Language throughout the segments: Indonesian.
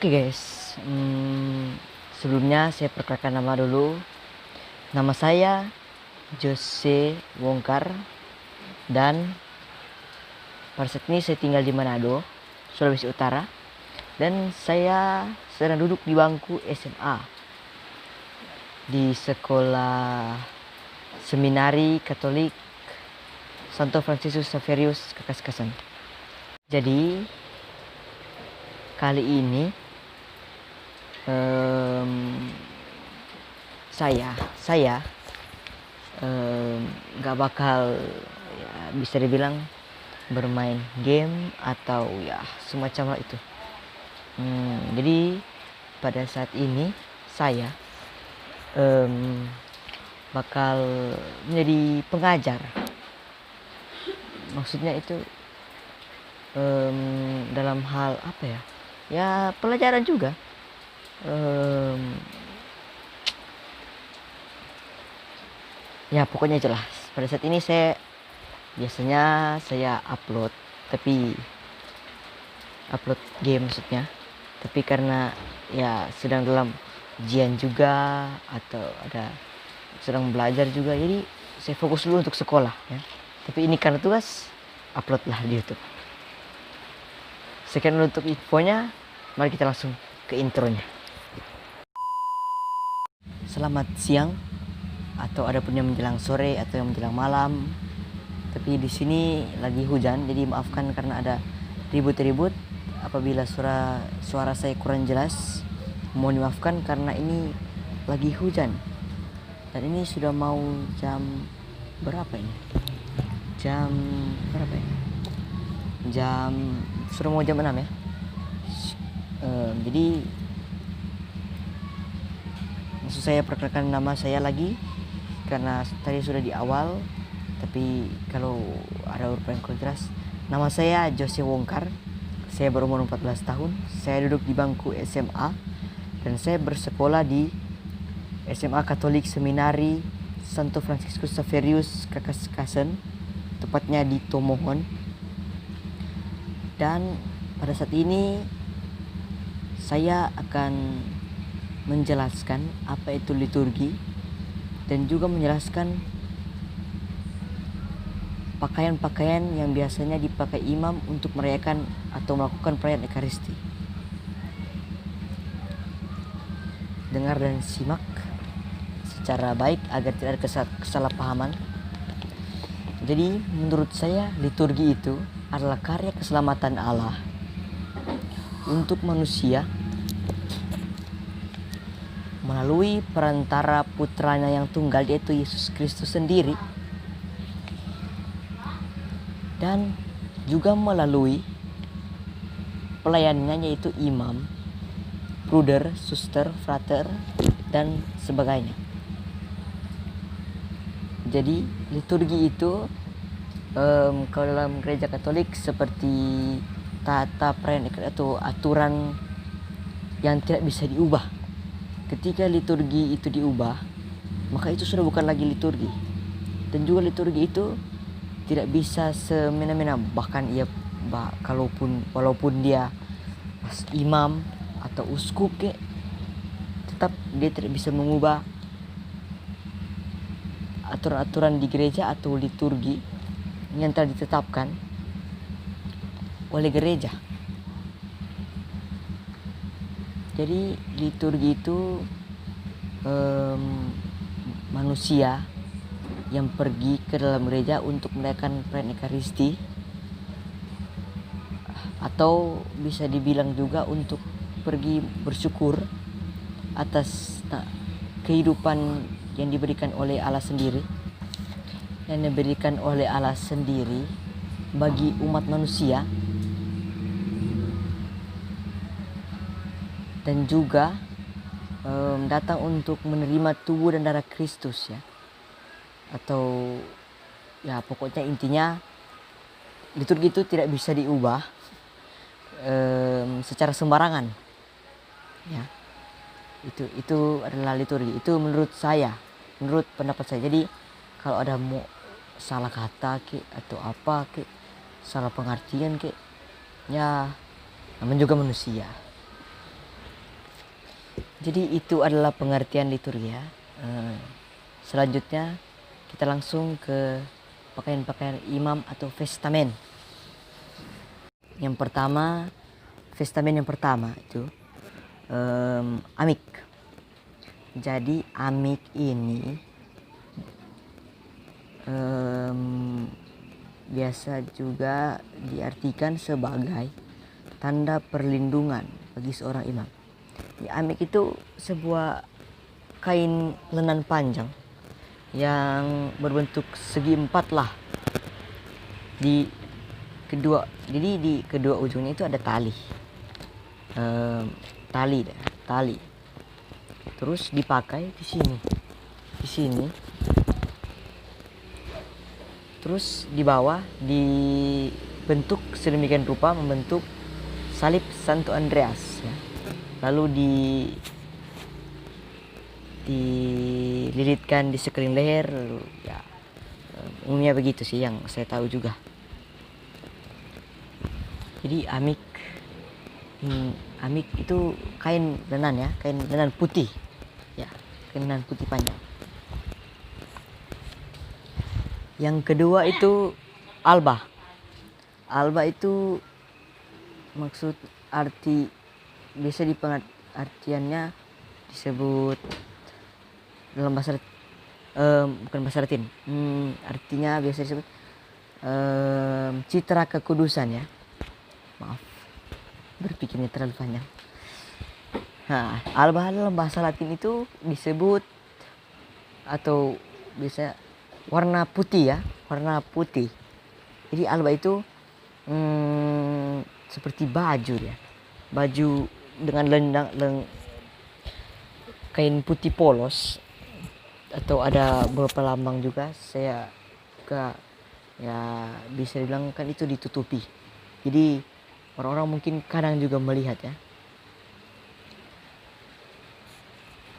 Oke guys, sebelumnya saya perkenalkan nama dulu. Nama saya Jose Wongkar dan pada saat ini saya tinggal di Manado, Sulawesi Utara, dan saya sedang duduk di bangku SMA di sekolah Seminari Katolik Santo Fransiskus Xaverius Kakaskasan. Jadi kali ini saya nggak bakal ya, bisa dibilang bermain game atau ya semacam hal itu. Jadi pada saat ini saya bakal menjadi pengajar. Maksudnya itu dalam hal apa ya? Ya pelajaran juga. Ya pokoknya jelas. Pada saat ini biasanya saya upload game maksudnya. Tapi karena ya sedang dalam ujian juga atau sedang belajar juga, jadi saya fokus dulu untuk sekolah ya. Tapi ini karena tugas, upload lah di YouTube. Sekian untuk infonya, mari kita langsung ke intronya. Selamat siang, atau ada pun yang menjelang sore atau yang menjelang malam. Tapi di sini lagi hujan, jadi maafkan karena ada ribut-ribut. Apabila suara saya kurang jelas, mohon dimaafkan karena ini lagi hujan. Dan ini sudah mau jam berapa ini? Jam berapa ya? Sudah mau jam 6 ya. Jadi maksud saya perkenalkan nama saya lagi karena tadi sudah di awal, tapi kalau ada beberapa yang kurang jelas, nama saya Jose Wongkar. Saya berumur 14 tahun. Saya duduk di bangku SMA dan saya bersekolah di SMA Katolik Seminari Santo Fransiskus Xaverius Kakaskasan, tepatnya di Tomohon. Dan pada saat ini saya akan menjelaskan apa itu liturgi dan juga menjelaskan pakaian-pakaian yang biasanya dipakai imam untuk merayakan atau melakukan perayaan Ekaristi. Dengar dan simak secara baik agar tidak ada kesalahpahaman. Jadi menurut saya liturgi itu adalah karya keselamatan Allah untuk manusia melalui perantara putranya yang tunggal, yaitu Yesus Kristus sendiri, dan juga melalui pelayannya yaitu imam, bruder, suster, frater, dan sebagainya. Jadi liturgi itu kalau dalam gereja Katolik seperti tata perayaan atau aturan yang tidak bisa diubah. Ketika liturgi itu diubah, maka itu sudah bukan lagi liturgi. Dan juga liturgi itu tidak bisa semena-mena, bahkan walaupun dia imam atau uskup tetap dia tidak bisa mengubah aturan-aturan di gereja atau liturgi yang telah ditetapkan oleh gereja. Jadi liturgi itu manusia yang pergi ke dalam gereja untuk merayakan perayaan Ekaristi, atau bisa dibilang juga untuk pergi bersyukur atas kehidupan yang diberikan oleh Allah sendiri, bagi umat manusia, dan juga datang untuk menerima tubuh dan darah Kristus ya. Atau ya pokoknya intinya liturgi itu tidak bisa diubah secara sembarangan ya. Itu adalah liturgi, itu menurut pendapat saya. Jadi kalau ada mau salah kata atau apa salah pengertian ya, namanya juga manusia. Jadi itu adalah pengertian liturgi ya. Selanjutnya kita langsung ke pakaian-pakaian imam atau vestamen. Yang pertama, vestamen yang pertama itu amik. Jadi amik ini biasa juga diartikan sebagai tanda perlindungan bagi seorang imam. Ya, amik itu sebuah kain lenan panjang yang berbentuk segi empat lah. Jadi di kedua ujungnya itu ada tali. Tali. Terus dipakai di sini. Terus di bawah dibentuk sedemikian rupa membentuk salib Santo Andreas ya. Lalu dililitkan di sekeliling leher ya, umumnya begitu sih yang saya tahu juga. Jadi amik itu kain lenan ya, kain lenan putih ya, kain lenan putih panjang. Yang kedua itu alba itu maksud arti biasa di pengertiannya disebut dalam bahasa bukan bahasa Latin, artinya biasa disebut citra kekudusan ya. Maaf, berpikirnya terlalu panjang. Nah, alba dalam bahasa Latin itu disebut atau bisa warna putih ya, warna putih. Jadi alba itu seperti baju ya, baju dengan kain putih polos, atau ada beberapa lambang juga. Saya ya bisa dibilang kan itu ditutupi. Jadi orang-orang mungkin kadang juga melihat ya,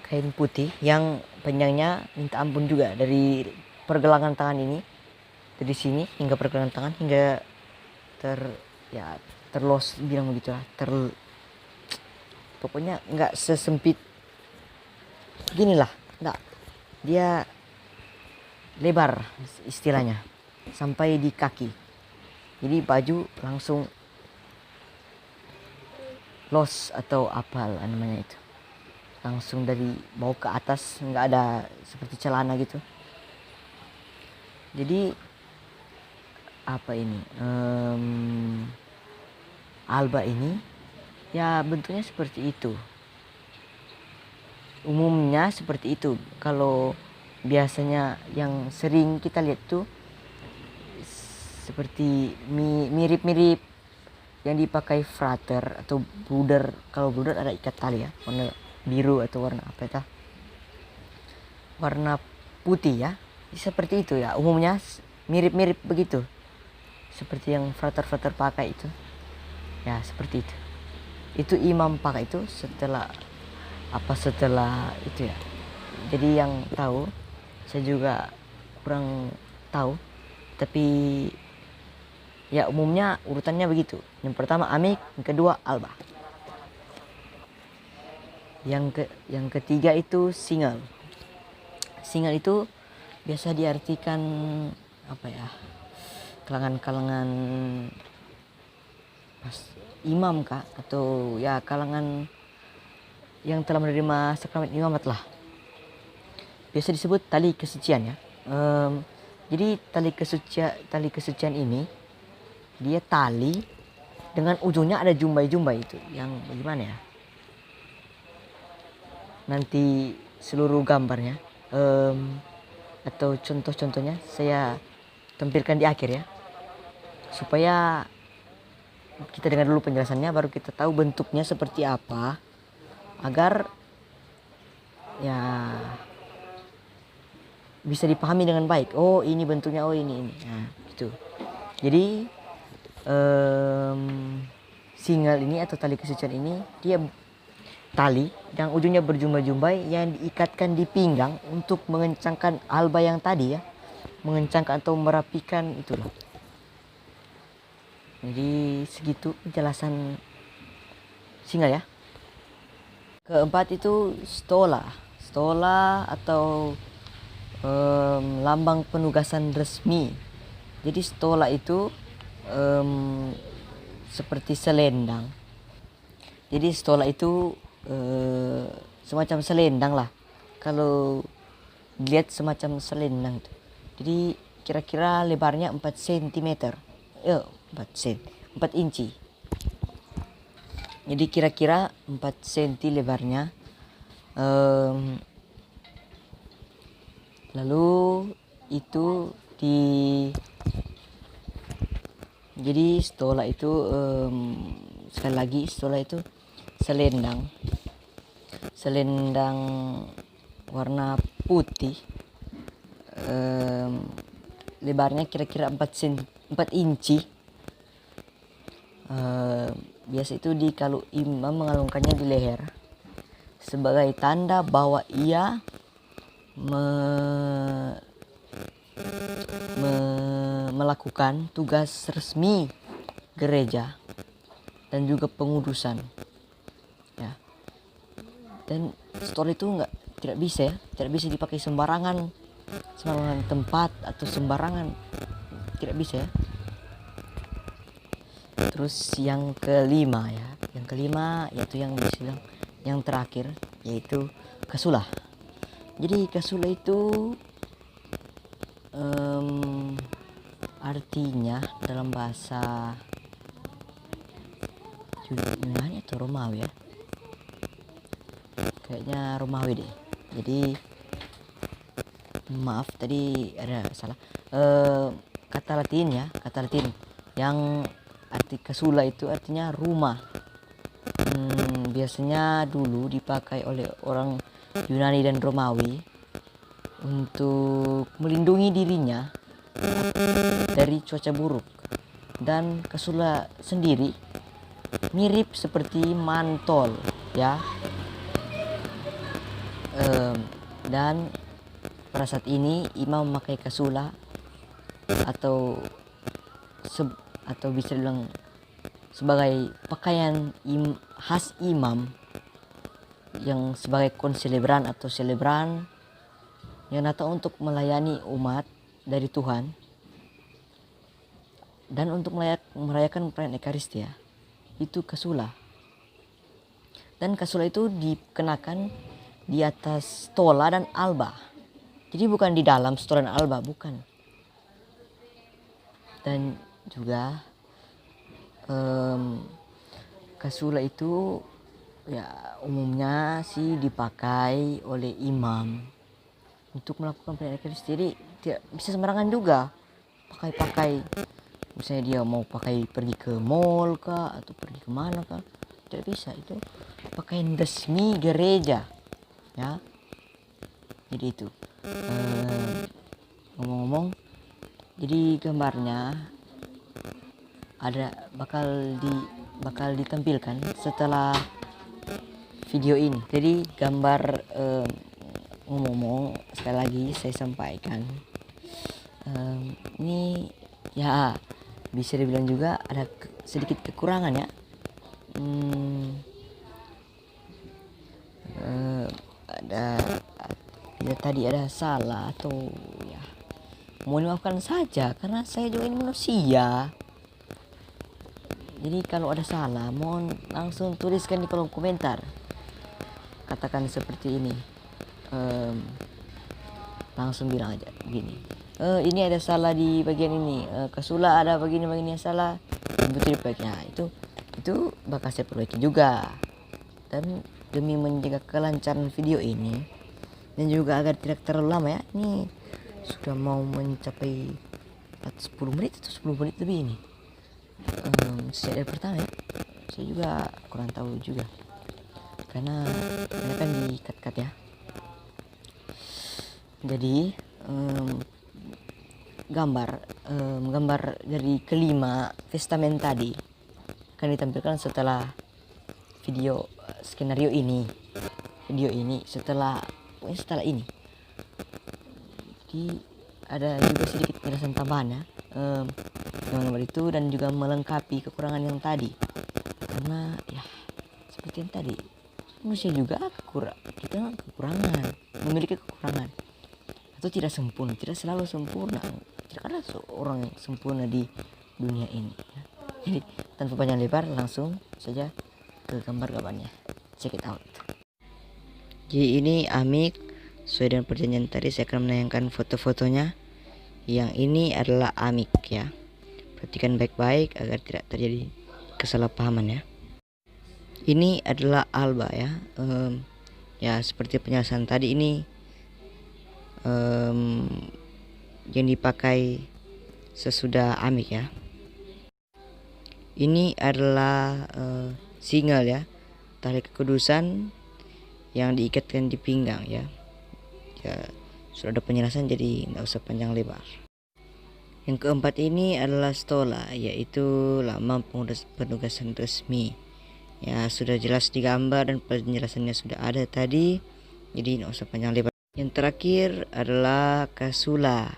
kain putih yang panjangnya minta ampun juga, dari pergelangan tangan ini, dari sini hingga pergelangan tangan hingga terlos, bilang begitu lah, pokoknya nggak sesempit gini lah, nggak, dia lebar istilahnya sampai di kaki. Jadi baju langsung los atau apa namanya itu, langsung dari bawah ke atas, nggak ada seperti celana gitu. Jadi apa ini, alba ini ya bentuknya seperti itu, umumnya seperti itu. Kalau biasanya yang sering kita lihat tuh seperti mirip-mirip yang dipakai frater atau bruder. Kalau bruder ada ikat tali ya, warna biru atau warna apa ya, warna putih ya, seperti itu ya, umumnya mirip-mirip begitu, seperti yang frater pakai itu ya, seperti itu. Itu imam pakai itu setelah itu ya. Jadi yang tahu, saya juga kurang tahu, tapi ya umumnya urutannya begitu. Yang pertama amik, yang kedua alba, yang ketiga itu singal. Singal itu biasa diartikan apa ya, kalangan imam kah, atau ya kalangan yang telah menerima sakramen imamat lah. Biasa disebut tali kesucian ya. Jadi tali kesucian ini dia tali dengan ujungnya ada jumbai itu, yang bagaimana ya, nanti seluruh gambarnya atau contoh-contohnya saya tampilkan di akhir ya, supaya kita dengar dulu penjelasannya, baru kita tahu bentuknya seperti apa, agar ya bisa dipahami dengan baik. Oh ini bentuknya, oh ini. Nah gitu. Jadi singal ini atau tali kesucian ini dia tali yang ujungnya berjumbai-jumbai yang diikatkan di pinggang untuk mengencangkan alba yang tadi ya, mengencangkan atau merapikan itulah. Jadi segitu penjelasan singal ya. Keempat itu stola. Stola atau lambang penugasan resmi. Jadi stola itu seperti selendang. Jadi stola itu semacam selendang lah. Kalau dilihat semacam selendang itu. Jadi kira-kira lebarnya 4 cm. 4 inci. Jadi kira-kira 4 cm lebarnya. Lalu itu jadi stola itu sekali lagi stola itu selendang warna putih, lebarnya kira-kira 4 inci. Biasa itu kalau imam mengalungkannya di leher sebagai tanda bahwa ia melakukan tugas resmi gereja dan juga pengudusan, ya. Dan stola itu tidak bisa dipakai sembarangan tempat atau sembarangan, tidak bisa ya. Terus yang kelima yaitu yang bilang yang terakhir, yaitu kasula. Jadi kasula itu artinya dalam bahasa Yunani atau Romawi ya, kayaknya Romawi deh. Jadi maaf tadi ada salah, kata Latin yang arti kasula itu artinya rumah. Biasanya dulu dipakai oleh orang Yunani dan Romawi untuk melindungi dirinya dari cuaca buruk. Dan kasula sendiri mirip seperti mantol ya. Dan pada saat ini imam memakai kasula atau bisa dibilang sebagai pakaian khas imam yang sebagai konselebran atau selebran yang datang untuk melayani umat dari Tuhan dan untuk merayakan perayaan Ekaristia. Itu kasula. Dan kasula itu dikenakan di atas stola dan alba. Jadi bukan di dalam stola dan alba, bukan. Dan juga kasula itu ya umumnya sih dipakai oleh imam untuk melakukan perayaan Ekaristia. Jadi tidak bisa sembarangan juga pakai. Misalnya dia mau pakai pergi ke mall kah atau pergi kemana kah, tidak bisa. Itu pakaian resmi gereja ya. Jadi itu ngomong-ngomong, jadi gambarnya bakal ditampilkan setelah video ini. Jadi gambar ngomong sekali lagi saya sampaikan, ini ya bisa dibilang juga ada sedikit kekurangan ya. Tadi ada salah atau ya mohon dimaafkan saja karena saya juga ini manusia. Jadi kalau ada salah mohon langsung tuliskan di kolom komentar, katakan seperti ini, langsung bilang aja begini, ini ada salah di bagian ini, kasula ada begini yang salah, betul diperbaiki. Nah, itu bakal saya perbaiki juga. Dan demi menjaga kelancaran video ini dan juga agar tidak terlalu lama ya, ini sudah mau mencapai 10 menit atau 10 menit lebih ini. Sejak dari pertama ya, saya juga kurang tahu juga karena kan di cut ya. Jadi gambar dari kelima testamen tadi akan ditampilkan setelah video skenario ini, setelah ini. Jadi ada juga sedikit penjelasan tambahan ya, gambar itu, dan juga melengkapi kekurangan yang tadi, karena ya seperti yang tadi manusia juga kita kekurangan, memiliki kekurangan atau tidak sempurna, tidak selalu sempurna, tidak ada seorang yang sempurna di dunia ini ya. Jadi tanpa panjang lebar langsung saja ke gambar-gambarnya, check it out. Jadi ini Amik, sesuai dengan perjanjian tadi saya akan menayangkan foto-fotonya. Yang ini adalah Amik ya, perhatikan baik-baik agar tidak terjadi kesalahpahaman ya. Ini adalah Alba ya. Ya seperti penjelasan tadi, ini yang dipakai sesudah Amik ya. Ini adalah single ya, tali kekudusan yang diikatkan di pinggang ya. Ya sudah ada penjelasan, jadi nggak usah panjang lebar. Yang keempat ini adalah stola, yaitu lambang penugasan resmi. Ya sudah jelas di gambar dan penjelasannya sudah ada tadi, jadi nggak usah panjang lebar. Yang terakhir adalah kasula,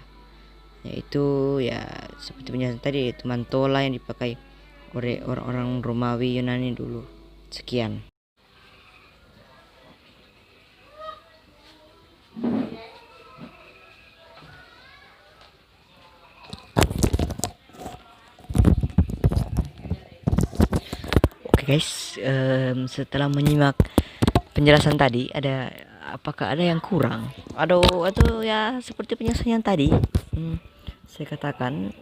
yaitu ya seperti penjelasan tadi, yaitu mantola yang dipakai oleh orang-orang Romawi Yunani dulu. Sekian. Guys, setelah menyimak penjelasan tadi, apakah ada yang kurang? Atau ya seperti penjelasan yang tadi, saya katakan,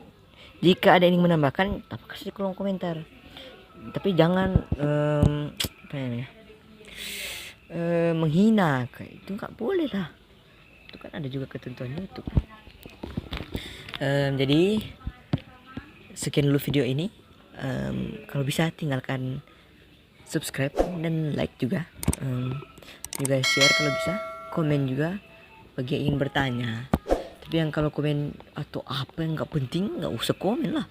jika ada yang ingin menambahkan, kasih di kolom komentar. Tapi jangan menghina, kayak itu nggak boleh lah. Itu kan ada juga ketentuan YouTube. Jadi sekian dulu video ini. Kalau bisa tinggalkan subscribe dan like juga, juga share kalau bisa, komen juga bagi yang ingin bertanya. Tapi yang kalau komen atau apa yang nggak penting, nggak usah komen lah.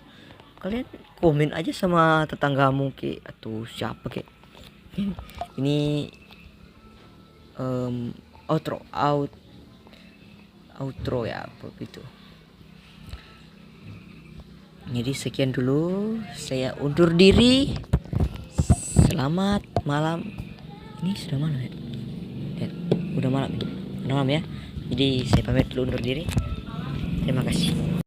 Kalian komen aja sama tetanggamu atau siapa ini outro ya begitu. Jadi sekian dulu, saya undur diri. Selamat malam. Ini sudah malam ya? Udah malam ya. Jadi saya pamit dulu, undur diri. Terima kasih.